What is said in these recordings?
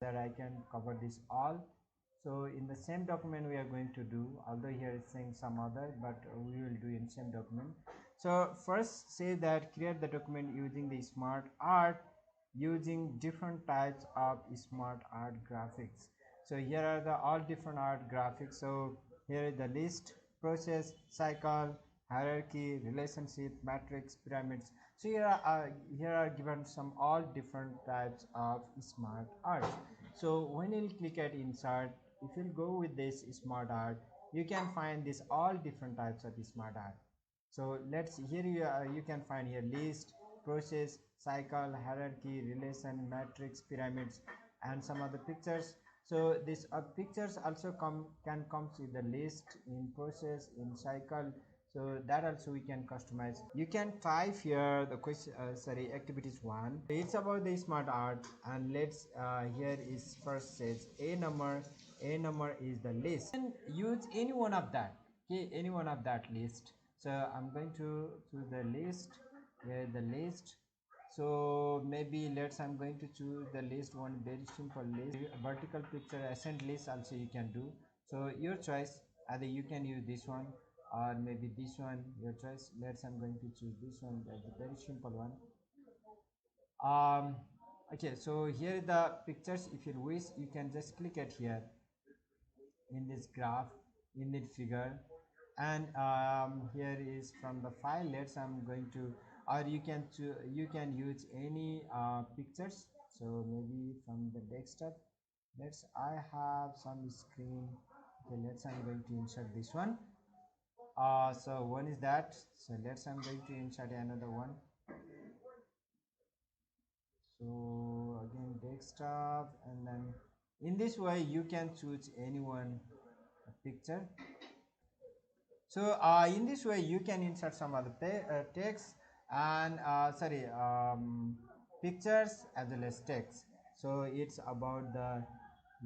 that I can cover this all. So in the same document we are going to do, although here it's saying some other, but we will do in same document. So first say that create the document using the smart art, using different types of smart art graphics. So here are the all different art graphics. So here is the list, process, cycle, hierarchy, relationship, matrix, pyramids. So here are given some all different types of smart art. So when you click at insert, if you go with this smart art, you can find this all different types of smart art. So let's here you can find here list, process, cycle, hierarchy, relation, matrix, pyramids, and some other pictures. So these pictures also can comes with the list, in process, in cycle. So that also we can customize. You can type here the question activities 1. It's about the smart art, and let's here is first says a number. A number is the list, and use any one of that. Okay, any one of that list. So I'm going to the list, here the list. So maybe I'm going to choose the list, one very simple list. Vertical picture ascent list also you can do. So your choice, either you can use this one or maybe this one, your choice. I'm going to choose this one, that's a very simple one. Okay, so here are the pictures. If you wish, you can just click it here in this graph, in this figure, and here is from the file. I'm going to, or you can use any pictures. So maybe from the desktop, I have some screen. Okay, I'm going to insert this one. So one is that. So I'm going to insert another one. So again desktop, and then in this way you can choose any one picture. So in this way you can insert some other text and pictures as well as text. So it's about the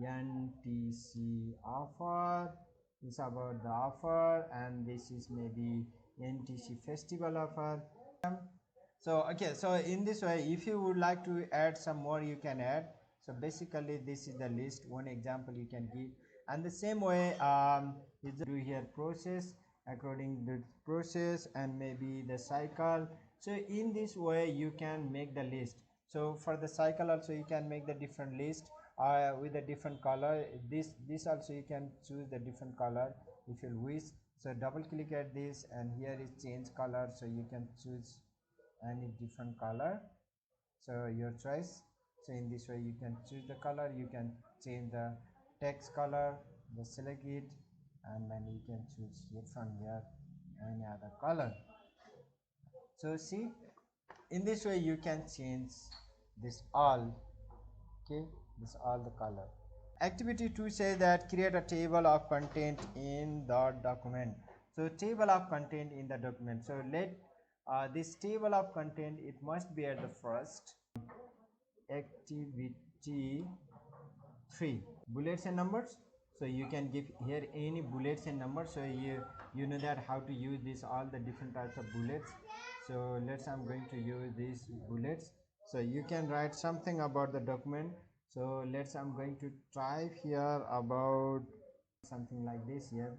NTC offer, it's about the offer, and this is maybe NTC festival offer. So okay, so in this way if you would like to add some more, you can add. So basically this is the list, one example you can give. And the same way is do here process, according to the process, and maybe the cycle. So in this way you can make the list. So for the cycle also you can make the different list with a different color. This also you can choose the different color if you wish. So double click at this, and here is change color, so you can choose any different color. So your choice. So in this way you can choose the color, you can change the text color, just select it, and then you can choose here from here any other color. So see, in this way you can change this all. Okay, this all the color. Activity 2 says that create a table of content in the document. So table of content in the document. So let this table of content, it must be at the first. Activity 3, bullets and numbers. So you can give here any bullets and numbers. So you know that how to use this all the different types of bullets. So I'm going to use these bullets. So you can write something about the document. So I'm going to type here about something like this here.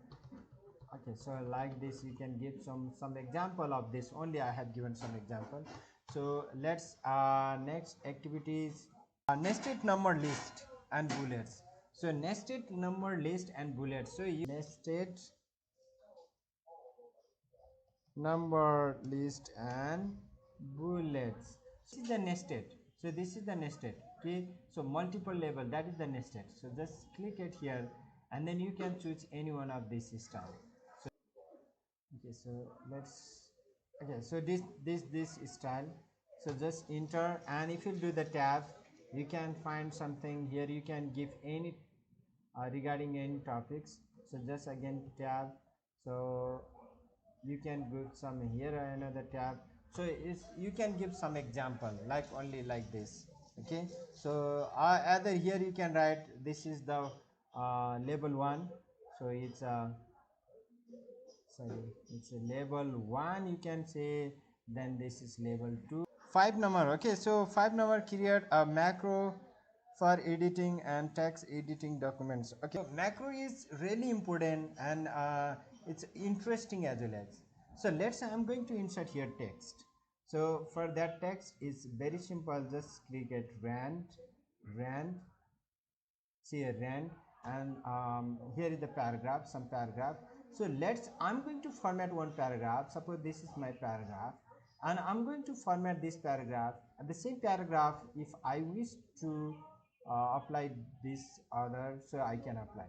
Okay, so like this you can give some example of this. Only I have given some example. So let's next activities, nested number list and bullets. So nested number list and bullets. So you nested number list and bullets. This is the nested. So this is the nested. Okay, so multiple level, that is the nested. So just click it here, and then you can choose any one of this style. So okay, so so this style. So just enter, and if you do the tab, you can find something here. You can give any regarding any topics. So just again tab. So you can put some here, another tab. So you can give some example like only like this. Okay, so either here you can write this is the label 1. So it's a label 1, you can say. Then this is label 2. 5 number. Okay, so 5 number create a macro for editing and text editing documents. Okay, so macro is really important, and it's interesting as well as. So let's say I'm going to insert here text. So for that text is very simple, just click at rand, see a rand, and here is the paragraph, some paragraph. So I'm going to format one paragraph. Suppose this is my paragraph, and I'm going to format this paragraph, and the same paragraph, if I wish to apply this other, so I can apply.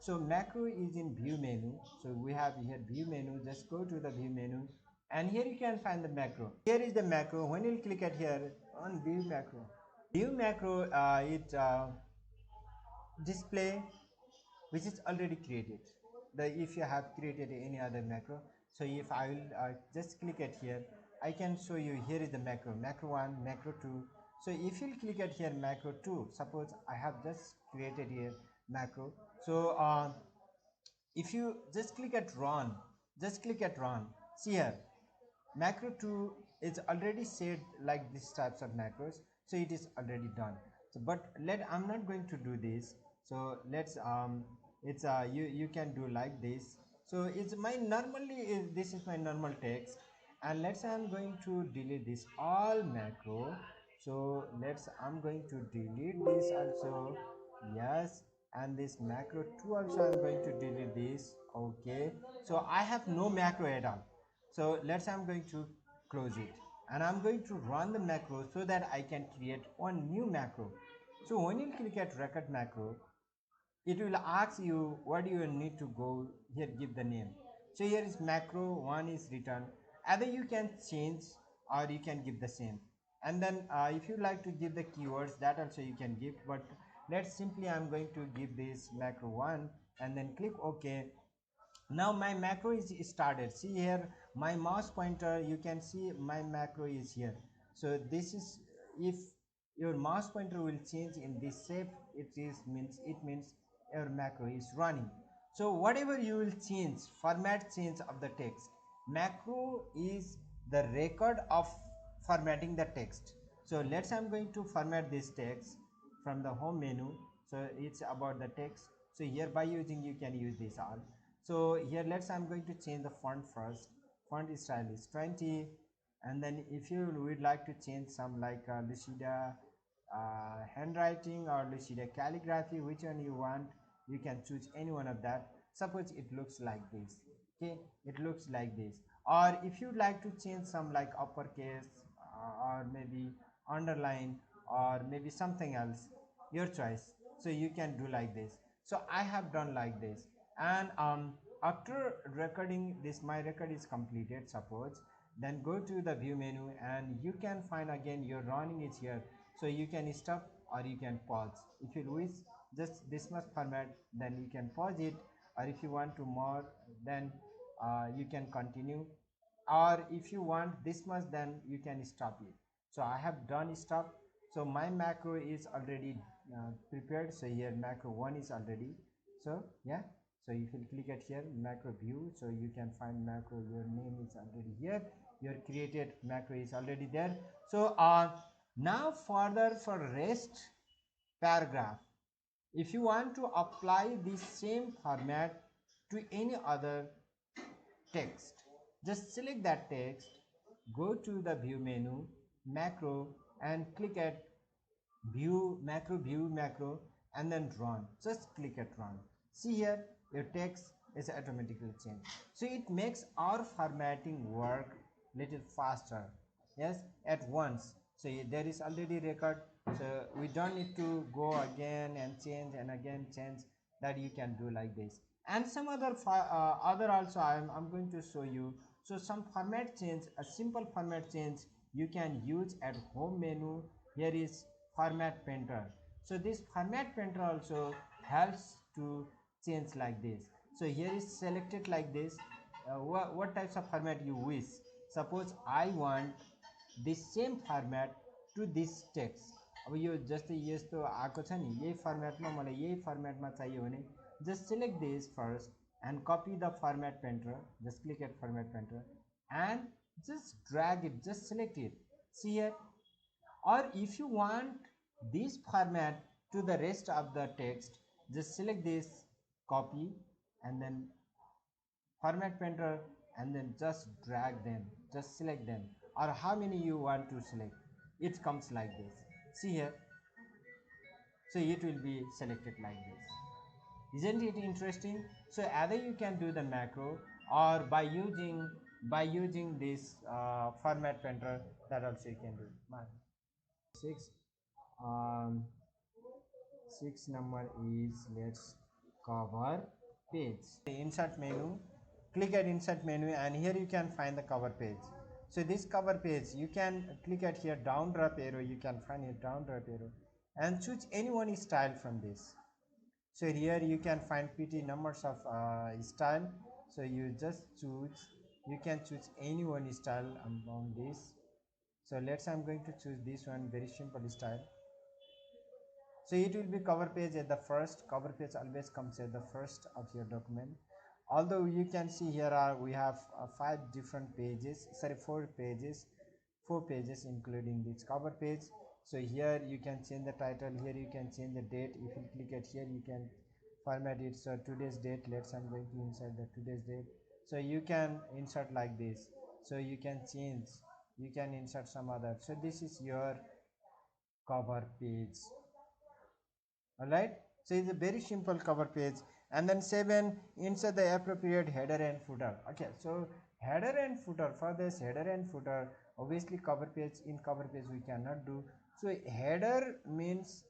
So macro is in view menu. So we have here view menu. Just go to the view menu, and here you can find the macro. Here is the macro. When you click at here on view macro, it display which is already created. The if you have created any other macro, so if I will just click at here, I can show you. Here is the macro 1, macro 2. So if you click at here macro 2, suppose I have just created here macro. So if you just click at run, see here macro 2 is already set like this types of macros, so it is already done. So but I'm not going to do this. So let's it's you can do like this. So it's my normally this is my normal text, and let's say I'm going to delete this all macro. So I'm going to delete this also, yes, and this macro 2 also I'm going to delete this. Okay, so I have no macro at all. So I'm going to close it, and I'm going to run the macro so that I can create one new macro. So when you click at record macro, it will ask you what do you need to go here, give the name. So here is macro 1 is written. Either you can change or you can give the same, and then if you like to give the keywords, that also you can give, but let's simply I'm going to give this macro 1 and then click OK. Now my macro is started. See here my mouse pointer, you can see my macro is here. So this is, if your mouse pointer will change in this shape, it means your macro is running. So whatever you will change, format change of the text, macro is the record of formatting the text. So I'm going to format this text from the home menu. So it's about the text. So here by using, you can use this all. So here I'm going to change the font first. Font style is 20, and then if you would like to change some like Lucida handwriting or Lucida calligraphy, which one you want, you can choose any one of that. Suppose it looks like this. Okay, it looks like this. Or if you like to change some like uppercase or maybe underline or maybe something else, your choice. So you can do like this. So I have done like this, and after recording this, my record is completed, suppose, then go to the view menu, and you can find again your running is here. So you can stop or you can pause. If you wish just this much format, then you can pause it, or if you want to more, then you can continue, or if you want this much, then you can stop it. So I have done stop. So my macro is already prepared. So here macro 1 is already. So yeah, so if you click at here macro view, so you can find macro, your name is already here, your created macro is already there. So now further for rest paragraph, if you want to apply the same format to any other text, just select that text, go to the view menu, macro, and click at view macro, and then run. Just click at run. See here your text is automatically changed. So it makes our formatting work little faster, yes, at once. So there is already record, so we don't need to go again and change and again change. That you can do like this, and some other also I'm going to show you. So some format change, a simple format change you can use at home menu. Here is format painter. So this format painter also helps to change like this. So here is selected like this. What types of format you wish. Suppose I want this same format to this text. अब यो जस्तै यस्तो आएको छ नि, यही फर्मेटमा मलाई यही फर्मेटमा चाहियो भने just select this first and copy the format painter. Just click at format painter and just drag it, just select it. See here. Or if you want this format to the rest of the text, just select this, copy, and then format painter, and then just drag them, just select them, or how many you want to select. It comes like this, see here. So it will be selected like this. Isn't it interesting? So either you can do the macro, or by using this format painter, that also you can do. 6 um, 6 number is, let's cover page. Insert menu, click at insert menu, and here you can find the cover page. So this cover page, you can click at here down drop arrow, you can find here down drop arrow, and choose any one style from this. So here you can find pt numbers of style, so you just choose, you can choose any one style among this. So let's, I'm going to choose this one, very simple style. So it will be cover page at the first. Cover page always comes at the first of your document. Although you can see here we have 5 different pages, sorry, 4 pages including this cover page. So here you can change the title, here you can change the date. If you click at here, you can format it. So today's date, let's, I'm going to insert the today's date. So you can insert like this, so you can change, you can insert some other. So this is your cover page. All right, so it's a very simple cover page. And then 7, insert the appropriate header and footer. Okay, so header and footer, for this header and footer, obviously cover page, in cover page we cannot do. So header means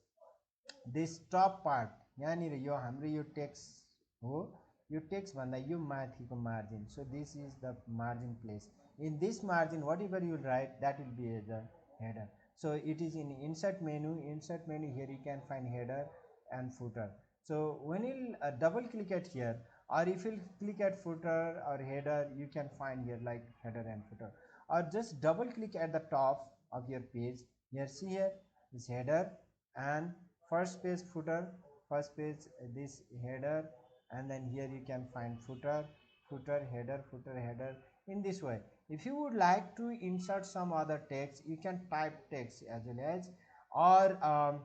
this top part, yahanir yo hamro yo text ho, yo text भन्दा यो माथिको margin. So this is the margin place. In this margin, whatever you write, that will be the header. So it is in insert menu. Insert menu, here you can find header and footer. So when you double click at here, or if you click at footer or header, you can find here like header and footer. Or just double click at the top of your page. Here, see here is header and first page footer, first page this header, and then here you can find footer, footer, header, footer, header. In this way, if you would like to insert some other text, you can type text as well as, or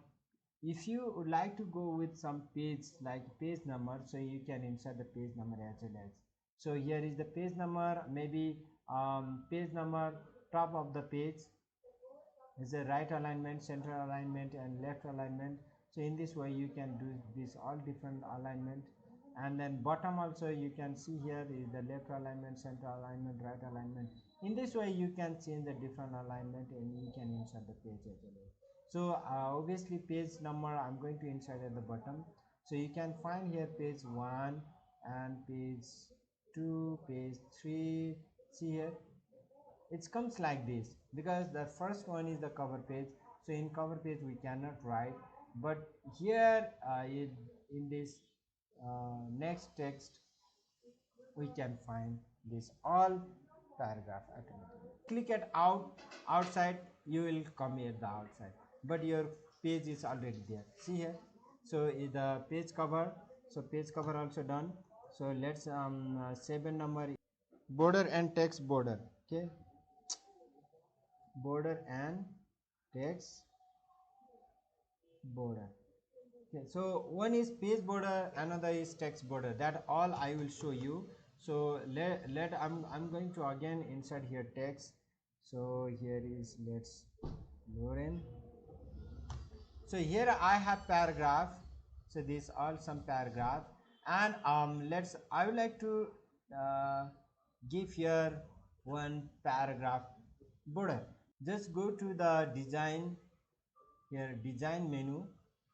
if you would like to go with some page like page number, so you can insert the page number as well as. So here is the page number, maybe page number, top of the page is a right alignment, center alignment, and left alignment. So in this way you can do this all different alignment. And then bottom also you can see here is the left alignment, center alignment, right alignment. In this way you can change the different alignment and you can insert the page as well. So obviously page number I'm going to insert at the bottom. So you can find here page 1 and page 2, page 3. See here, it comes like this because the first one is the cover page. So in cover page we cannot write, but here in this next text we can find this all paragraph automatically. Click at outside, you will come here the outside, but your page is already there. See here, so is the page cover. So page cover also done. So let's 7 number, border and text border. Okay, border and text border. Okay, so one is page border, another is text border. That all I will show you. So I'm going to again insert here text. So here is, let's Lauren. So here I have paragraph. So these all some paragraph, and I would like to give here one paragraph border. Just go to the design, here design menu,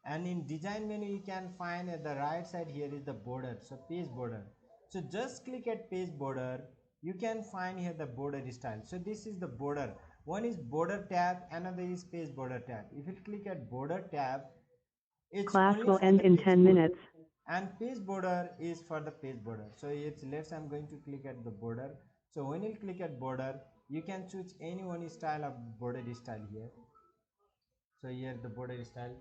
and in design menu you can find at the right side here is the border, so page border. So just click at page border, you can find here the border style. So this is the border, one is border tab, another is page border tab. If you click at border tab, it's Class only will for end the in text 10 border, minutes. and page border is for the page border. So it's let's, I'm going to click at the border. So when you click at border, you can choose any one style of border style here. So here the border style,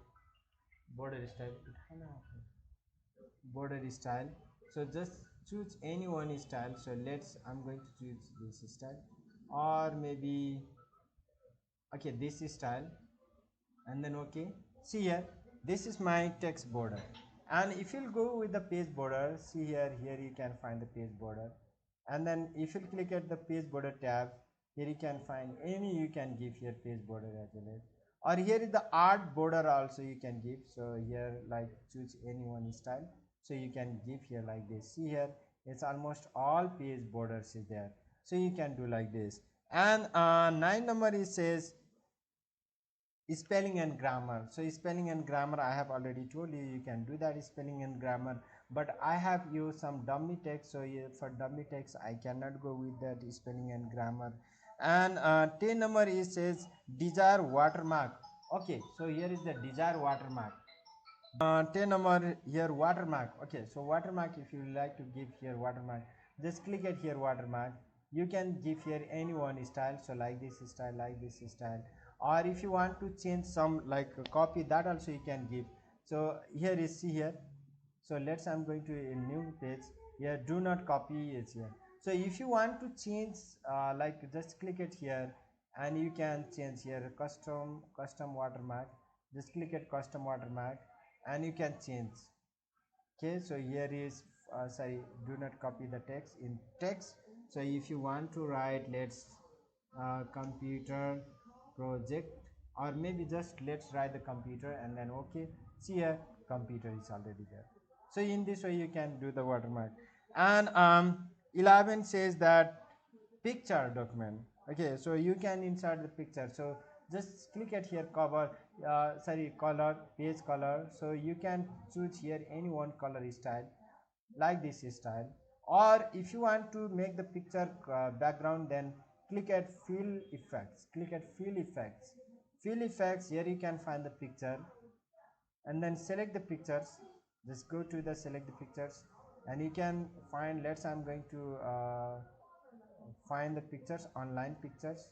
border style. So just choose any one style. So let's, I'm going to choose this style, or maybe okay this style, and then okay. see here, this is my text border. And if you'll go with the page border, see here, here you can find the page border. And then if you click at the page border tab, here you can find any, you can give here page border as well. Or here is the art border also you can give. So here, like, choose any one style, so you can give here like this. See here, it's almost all page borders is there, so you can do like this. And 9 number, it says spelling and grammar. So spelling and grammar, I have already told you, you can do that spelling and grammar, but I have used some dummy text, so for dummy text I cannot go with that spelling and grammar. And 10 number, it says desire watermark. Okay, so here is the desire watermark. 10 number, here watermark. Okay, so watermark, if you like to give here watermark, just click at here watermark. You can give here any one style, so like this style, like this style. Or if you want to change some, like copy, that also you can give. So here is, see here, so let's, I'm going to a new page. Here, do not copy is here. So if you want to change, like, just click it here, and you can change here custom watermark. Just click at custom watermark, and you can change. Okay, so here is, sorry, do not copy the text in text. So if you want to write, let's computer project, or maybe just let's write the computer, and then okay, see here, computer is already there. So in this way you can do the watermark. And 11 says that picture document. Okay, so you can insert the picture. So just click at here cover, sorry, color, page color. So you can choose here any one color style, like this style. Or if you want to make the picture background, then click at fill effects. Click at fill effects. Fill effects, here you can find the picture, and then select the pictures. Just go to the select the pictures, and you can find, let's, I'm going to find the pictures, online pictures.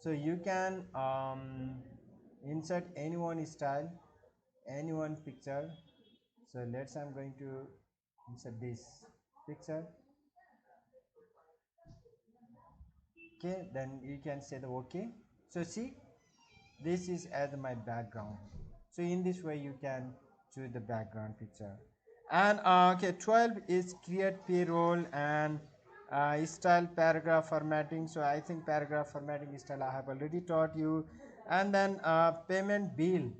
So you can insert any one style, any one picture. So let's, I'm going to insert this picture. Okay, then you can say the okay. So see, this is as my background. So in this way you can choose the background picture. And okay, 12 is create payroll and style paragraph formatting. So I think paragraph formatting style I have already taught you. And then payment bill.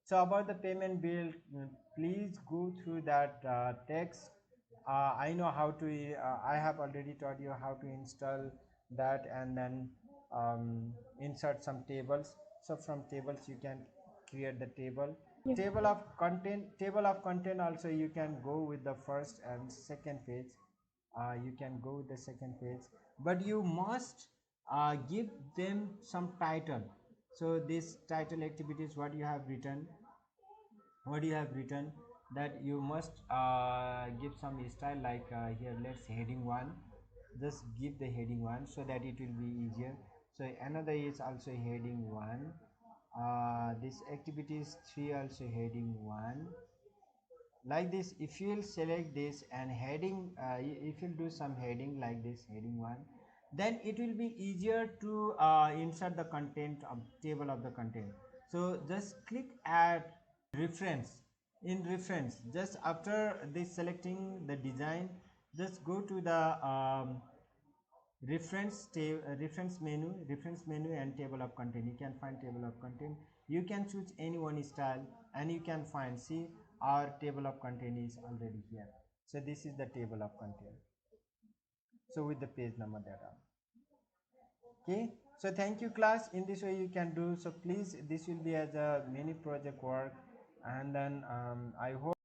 So about the payment bill, please go through that text. I know how to, I have already taught you how to install that, and then insert some tables. So from tables you can create the table. Yeah. Table of content also you can go with the first and second page. You can go with the second page, but you must give them some title. So this title activities, what you have written, that you must give some style, like here, let's heading 1. Just give the heading 1 so that it will be easier. So another is also heading 1. This activities 3 also heading 1, like this. If you will select this and heading, if you'll do some heading like this, heading 1, then it will be easier to insert the content of table of the content. So just click at reference. In reference, just after this selecting the design, just go to the reference menu and table of content. You can find table of content, you can choose any one style, and you can find, see, our table of content is already here. So this is the table of content, so with the page number data. Okay, so thank you class. In this way you can do. So please, this will be as a mini project work, and then I hope